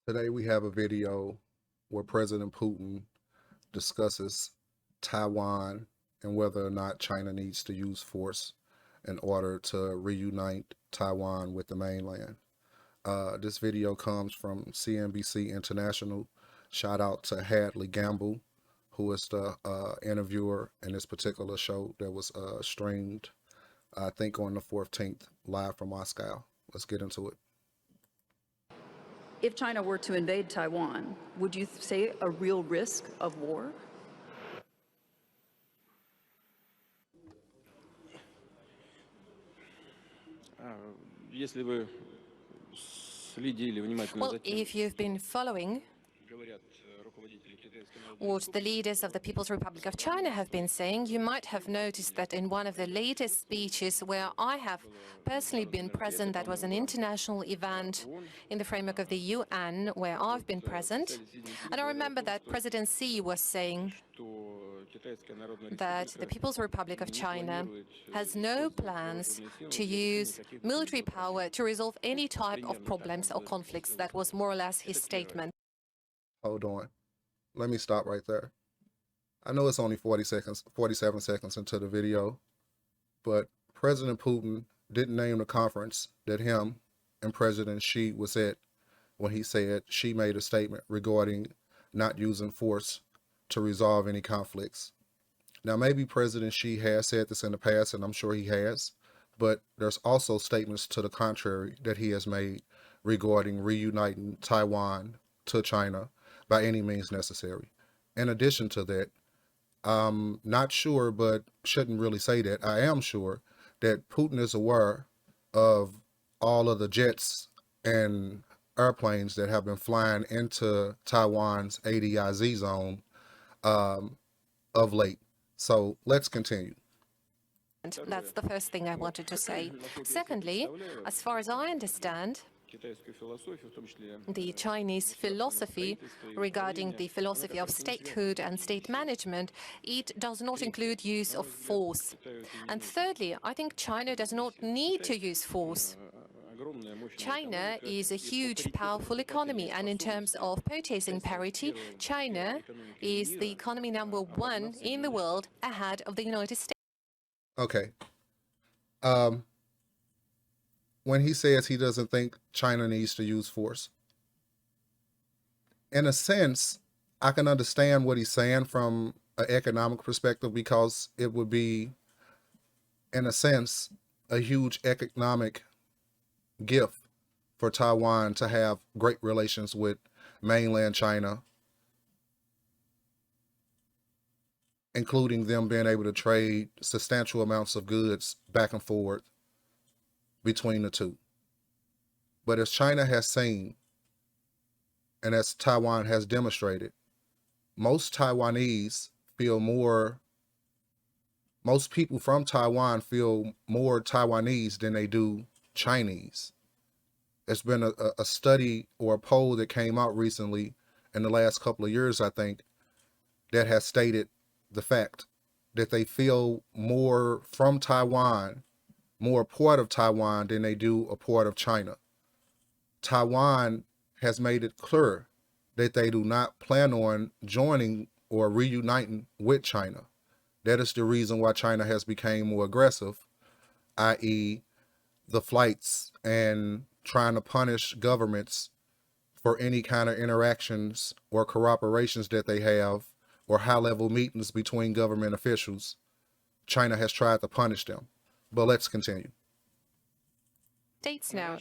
Today we have a video where President Putin discusses Taiwan and whether or not China needs to use force in order to reunite Taiwan with the mainland. This video comes from CNBC International. Shout out to Hadley Gamble, who is the interviewer in this particular show that was streamed, I think, on the 14th, live from Moscow. Let's get into it. If China were to invade Taiwan, would you say a real risk of war? Если вы следили внимательно Well, за тем, if you've been following говорят руководители китайской народной what the leaders of the People's Republic of China have been saying, you might have noticed that in one of the latest speeches where I have personally been present, that was an international event in the framework of the UN where I've been present. And I remember that President Xi was saying что китайская народная that the People's Republic of China has no plans to use military power to resolve any type of problems or conflicts. That was more or less his statement. Hold on. Let me stop right there. I know it's only 47 seconds into the video, but President Putin didn't name the conference that him and President Xi was at when he said Xi made a statement regarding not using force to resolve any conflicts. Now, maybe President Xi has said this in the past, and I'm sure he has, but there's also statements to the contrary that he has made regarding reuniting Taiwan to China by any means necessary. In addition to that, I'm not sure, but shouldn't really say that. I am sure that Putin is aware of all of the jets and airplanes that have been flying into Taiwan's ADIZ zone of late. So let's continue. That's the first thing I wanted to say. Secondly, as far as I understand, китайскую философию, в том числе the Chinese philosophy regarding the philosophy of statehood and state management, it does not include use of force. And thirdly, I think China does not need to use force. огромная мощная China is a huge, powerful economy, and in terms of purchasing parity, China is the economy number one in the world, ahead of the United States. Okay. When he says he doesn't think China needs to use force, in a sense, I can understand what he's saying from an economic perspective, because it would be, in a sense, a huge economic gift for Taiwan to have great relations with mainland China, including them being able to trade substantial amounts of goods back and forth between the two. But as China has seen, and as Taiwan has demonstrated, most people from Taiwan feel more Taiwanese than they do Chinese. It's been a study or a poll that came out recently in the last couple of years, I think, that has stated the fact that they feel more from Taiwan, more a part of Taiwan than they do a part of China. Taiwan has made it clear that they do not plan on joining or reuniting with China. That is the reason why China has become more aggressive, i.e. the flights and trying to punish governments for any kind of interactions or cooperations that they have, or high-level meetings between government officials. China has tried to punish them. But let's continue. States now.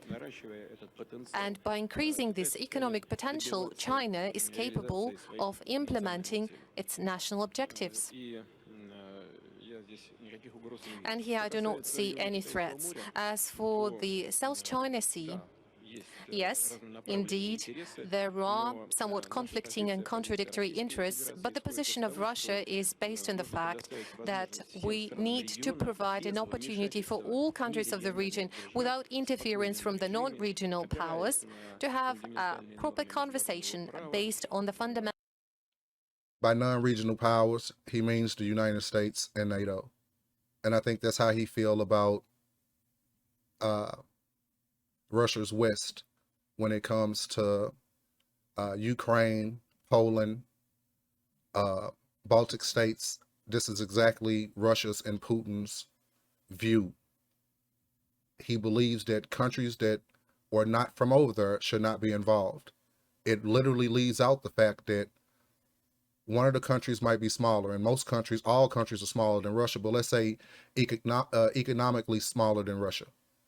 наращивая этот потенциал. And by increasing this economic potential, China is capable of implementing its national objectives. И я здесь никаких угроз не вижу. And here I do not see any threats. As for the South China Sea, yes, indeed, there are somewhat conflicting and contradictory interests, but the position of Russia is based on the fact that we need to provide an opportunity for all countries of the region, without interference from the non-regional powers, to have a proper conversation based on the fundamental. By non-regional powers, he means the United States and NATO. And I think that's how he feels about Russia's West when it comes to Ukraine, Poland, Baltic states. This is exactly Russia's and Putin's view. He believes that countries that are not from over there should not be involved. It literally leaves out the fact that one of the countries might be smaller, and most countries, all countries are smaller than Russia, but let's say economically smaller than Russia,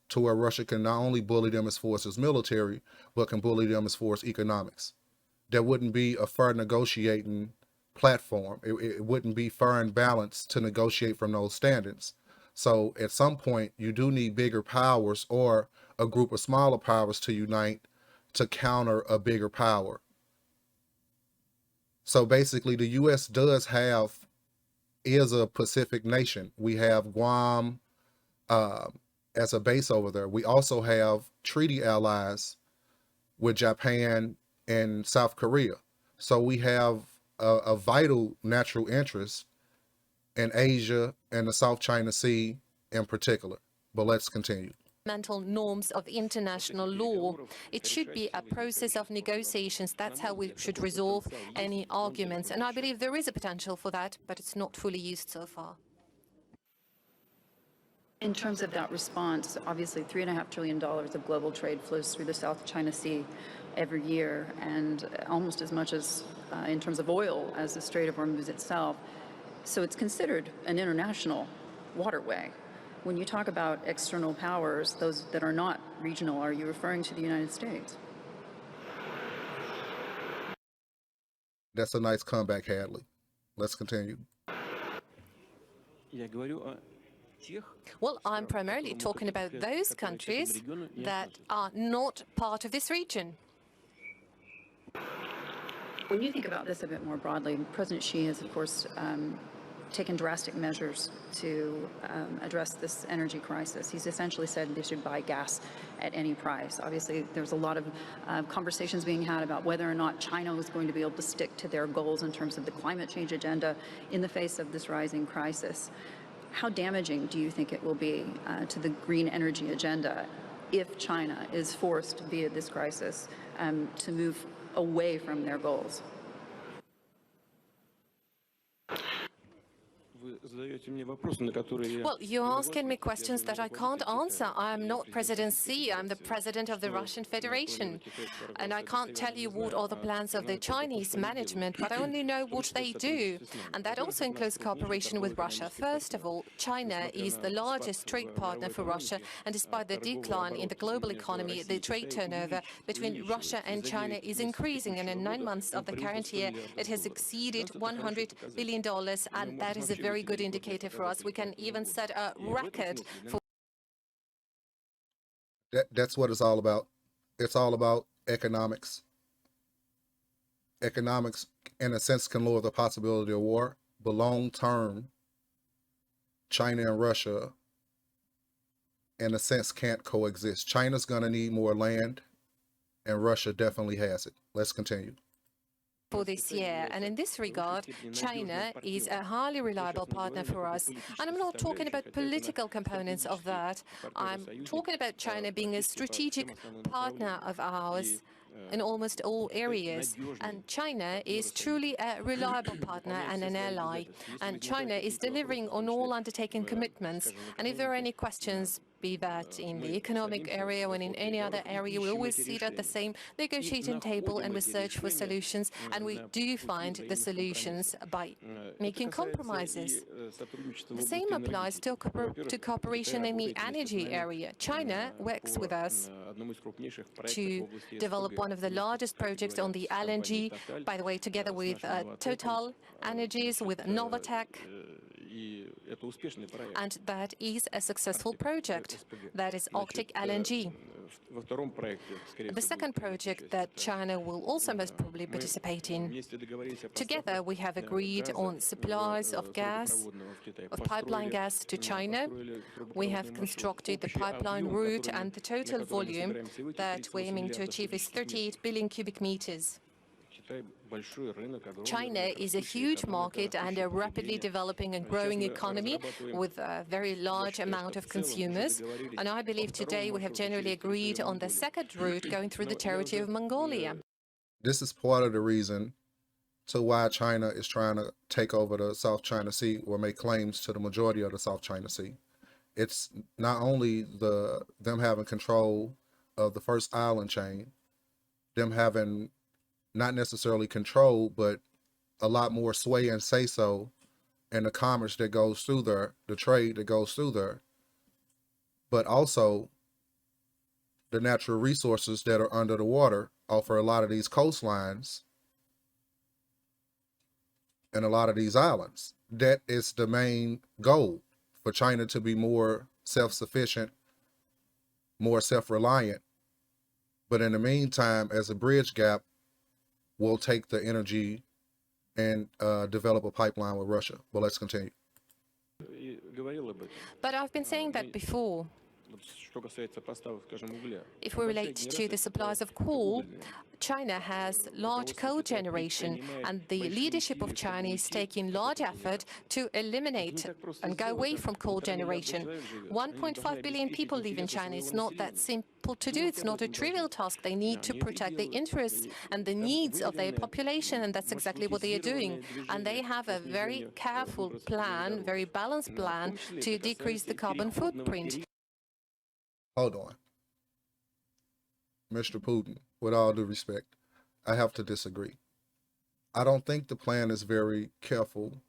to where Russia can not only bully them as far as its military, but can bully them as far as economics. There wouldn't be a fair negotiating platform. It wouldn't be fair and balanced to negotiate from those standards. So at some point, you do need bigger powers or a group of smaller powers to unite to counter a bigger power. So basically, the U.S. is a Pacific nation. We have Guam as a base over there. We also have treaty allies with Japan and South Korea. So we have a vital natural interest in Asia and the South China Sea in particular. But let's continue. Fundamental norms of international law. It should be a process of negotiations. That's how we should resolve any arguments. And I believe there is a potential for that, but it's not fully used so far. In terms of that response, obviously $3.5 trillion of global trade flows through the South China Sea every year, and almost as much as in terms of oil as the Strait of Hormuz itself. So it's considered an international waterway. When you talk about external powers, those that are not regional, are you referring to the United States? That's a nice comeback, Hadley. Let's continue. Well, I'm primarily talking about those countries that are not part of this region. When you think about this a bit more broadly, President Xi has, of course, taken drastic measures to address this energy crisis. He's essentially said they should buy gas at any price. Obviously, there's a lot of conversations being had about whether or not China was going to be able to stick to their goals in terms of the climate change agenda in the face of this rising crisis. How damaging do you think it will be to the green energy agenda if China is forced via this crisis to move away from their goals? Well, you're asking me questions that I can't answer. I'm not President Xi. I'm the president of the Russian Federation. And I can't tell you what are the plans of the Chinese management, but I only know what they do. And that also includes cooperation with Russia. First of all, China is the largest trade partner for Russia. And despite the decline in the global economy, the trade turnover between Russia and China is increasing. And in 9 months of the current year, it has exceeded $100 billion. And that is a very good indicator for us. We can even set a record for. That's what it's all about. It's all about economics. Economics, in a sense, can lower the possibility of war, but long term, China and Russia, in a sense, can't coexist. China's going to need more land, and Russia definitely has it. Let's continue. For this year. And in this regard, China is a highly reliable partner for us. And I'm not talking about political components of that. I'm talking about China being a strategic partner of ours in almost all areas. And China is truly a reliable partner and an ally. And China is delivering on all undertaken commitments. And if there are any questions, be that in the economic area or in any other area, we always sit at the same negotiating table and we search for solutions, and we do find the solutions by making compromises. The same applies to cooperation in the energy area. China works with us to develop one of the largest projects on the LNG, by the way, together with Total Energies, with Novatec. And that is a successful project. That is Arctic LNG. The second project that China will also most probably participate in. Together, we have agreed on supplies of gas, of pipeline gas to China. We have constructed the pipeline route, and the total volume that we're aiming to achieve is 38 billion cubic meters. China is a huge market and a rapidly developing and growing economy with a very large amount of consumers. And I believe today we have generally agreed on the second route going through the territory of Mongolia. This is part of the reason to why China is trying to take over the South China Sea or make claims to the majority of the South China Sea. It's not only them having control of the first island chain, them having not necessarily control, but a lot more sway and say so in the commerce that goes through there, the trade that goes through there, but also the natural resources that are under the water offer a lot of these coastlines and a lot of these islands. That is the main goal for China to be more self-sufficient, more self-reliant. But in the meantime, as a bridge gap, we'll take the energy and develop a pipeline with Russia. But let's continue. И говорил об этом. But I've been saying that Мы, before. вот что касается поставок, скажем, угля. If Мы we relate последний to раз the supplies of coal, угольные. China has large coal generation, and the leadership of China is taking large effort to eliminate and go away from coal generation. 1.5 billion people live in China. It's not that simple to do. It's not a trivial task. They need to protect the interests and the needs of their population, and that's exactly what they are doing. And they have a very careful plan, very balanced plan to decrease the carbon footprint. Hold on. Mr. Putin, with all due respect, I have to disagree. I don't think the plan is very careful,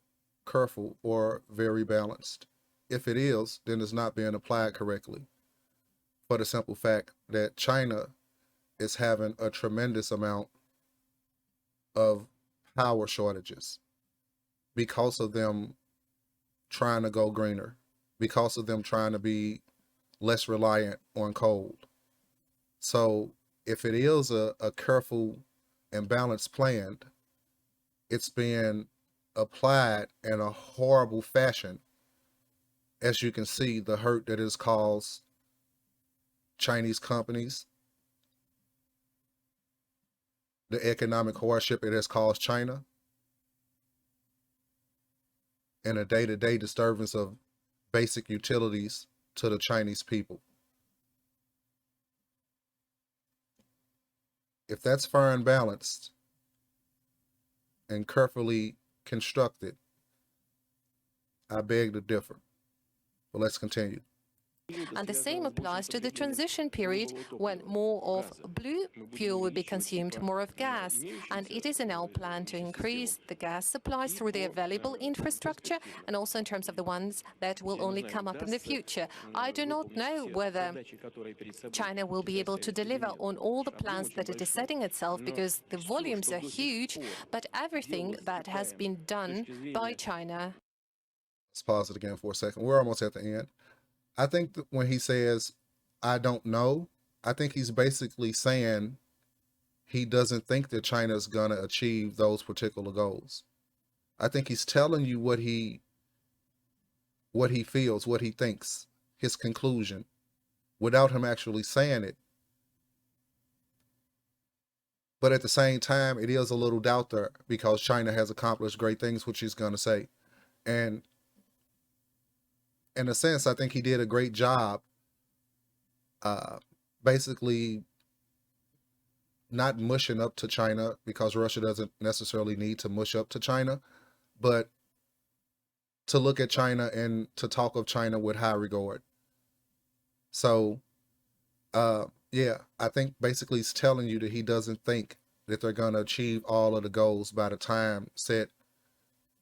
or very balanced. If it is, then it's not being applied correctly. For the simple fact that China is having a tremendous amount of power shortages because of them trying to go greener, because of them trying to be less reliant on coal. So if it is a careful and balanced plan, it's being applied in a horrible fashion. As you can see, the hurt that is caused Chinese companies, the economic hardship it has caused China, and a day-to-day disturbance of basic utilities to the Chinese people. If that's fair and balanced and carefully constructed, I beg to differ. But let's continue. And the same applies to the transition period when more of blue fuel will be consumed, more of gas. And it is in our plan to increase the gas supplies through the available infrastructure and also in terms of the ones that will only come up in the future. I do not know whether China will be able to deliver on all the plans that it is setting itself, because the volumes are huge, but everything that has been done by China. Let's pause it again for a second. We're almost at the end. I think that when he says, I don't know, I think he's basically saying he doesn't think that China is going to achieve those particular goals. I think he's telling you what he feels, what he thinks, his conclusion, without him actually saying it. But at the same time, it is a little doubt there because China has accomplished great things, which he's going to say. And in a sense, I think he did a great job basically not mushing up to China, because Russia doesn't necessarily need to mush up to China, but to look at China and to talk of China with high regard. So, yeah, I think basically he's telling you that he doesn't think that they're going to achieve all of the goals by the time set,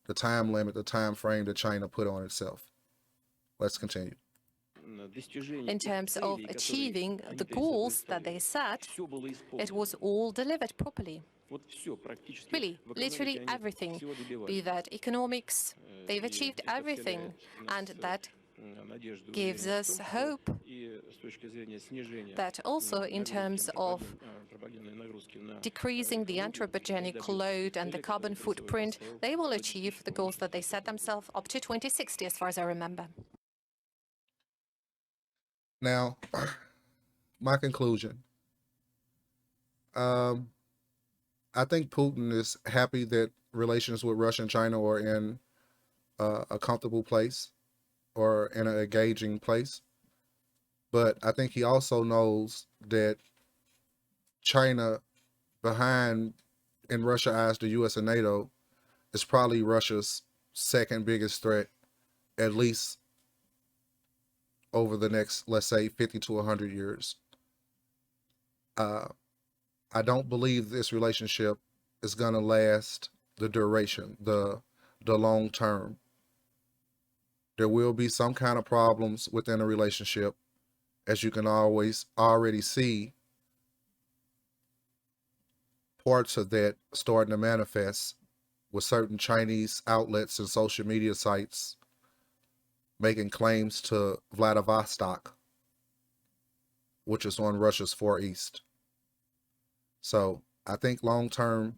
the time limit, the time frame that China put on itself. Let's continue. In terms of achieving the goals that they set, it was all delivered properly. Really, literally everything, be that economics, they've achieved everything, and that gives us hope that also in terms of decreasing the anthropogenic load and the carbon footprint, they will achieve the goals that they set themselves up to 2060, as far as I remember. Now, my conclusion. I think Putin is happy that relations with Russia and China are in a comfortable place or in an engaging place. But I think he also knows that China, behind, in Russia's eyes, the U.S. and NATO, is probably Russia's second biggest threat, at least over the next, let's say, 50 to 100 years. I don't believe this relationship is going to last the duration, the long term. There will be some kind of problems within a relationship, as you can always already see parts of that starting to manifest with certain Chinese outlets and social media sites making claims to Vladivostok, which is on Russia's Far East. So I think long term,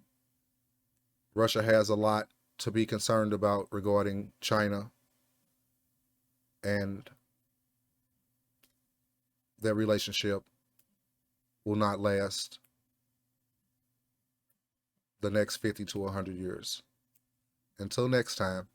Russia has a lot to be concerned about regarding China and their relationship will not last the next 50 to 100 years. Until next time.